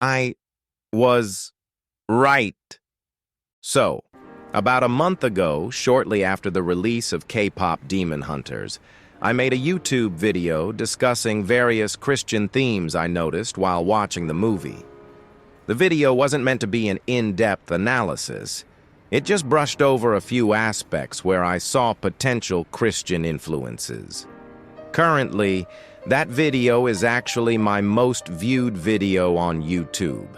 I was right. So, about a month ago, shortly after the release of K-pop Demon Hunters, I made a YouTube video discussing various Christian themes I noticed while watching the movie. The video wasn't meant to be an in-depth analysis. It just brushed over a few aspects where I saw potential Christian influences. Currently, that video is actually my most viewed video on YouTube.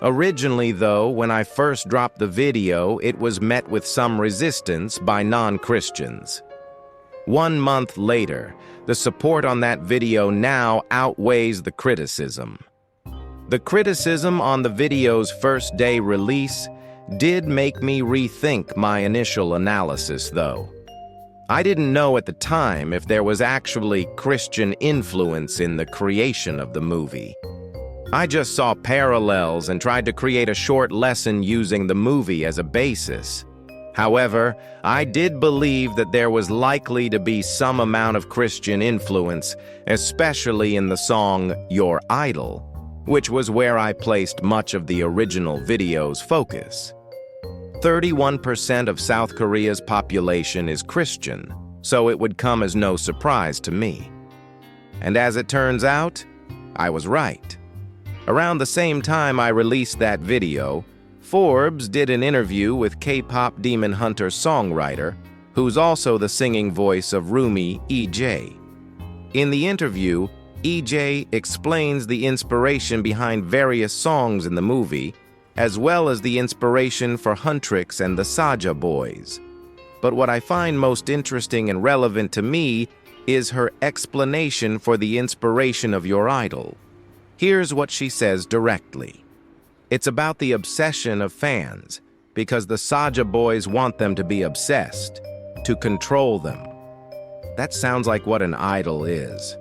Originally, though, when I first dropped the video, it was met with some resistance by non-Christians. 1 month later, the support on that video now outweighs the criticism. The criticism on the video's first day release did make me rethink my initial analysis, though. I didn't know at the time if there was actually Christian influence in the creation of the movie. I just saw parallels and tried to create a short lesson using the movie as a basis. However, I did believe that there was likely to be some amount of Christian influence, especially in the song Your Idol, which was where I placed much of the original video's focus. 31% of South Korea's population is Christian, so it would come as no surprise to me. And as it turns out, I was right. Around the same time I released that video, Forbes did an interview with K-pop Demon Hunter songwriter, who's also the singing voice of Rumi EJ. In the interview, EJ explains the inspiration behind various songs in the movie, as well as the inspiration for Huntrix and the Saja Boys. But what I find most interesting and relevant to me is her explanation for the inspiration of Your Idol. Here's what she says directly. It's about the obsession of fans, because the Saja Boys want them to be obsessed, to control them. That sounds like what an idol is.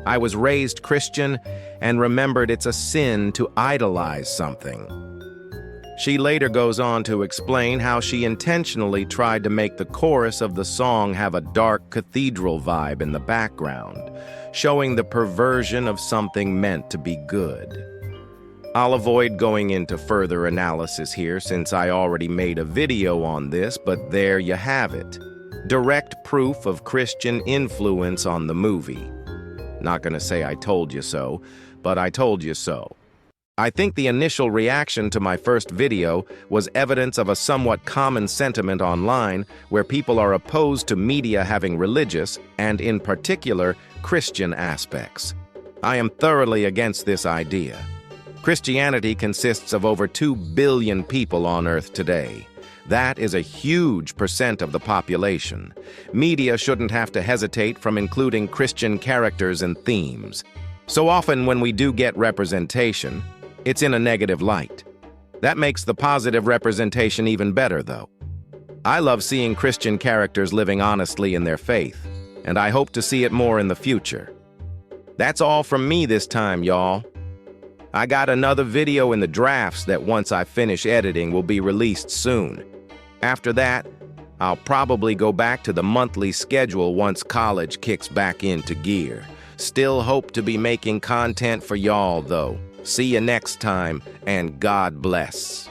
I was raised Christian and remembered it's a sin to idolize something. She later goes on to explain how she intentionally tried to make the chorus of the song have a dark cathedral vibe in the background, showing the perversion of something meant to be good. I'll avoid going into further analysis here since I already made a video on this, but there you have it. Direct proof of Christian influence on the movie. Not gonna say I told you so, but I told you so. I think the initial reaction to my first video was evidence of a somewhat common sentiment online where people are opposed to media having religious, and in particular, Christian aspects. I am thoroughly against this idea. Christianity consists of over 2 billion people on Earth today. That is a huge percent of the population. Media shouldn't have to hesitate from including Christian characters and themes. So often when we do get representation, it's in a negative light. That makes the positive representation even better, though. I love seeing Christian characters living honestly in their faith, and I hope to see it more in the future. That's all from me this time, y'all. I got another video in the drafts that once I finish editing will be released soon. After that, I'll probably go back to the monthly schedule once college kicks back into gear. Still hope to be making content for y'all, though. See you next time, and God bless.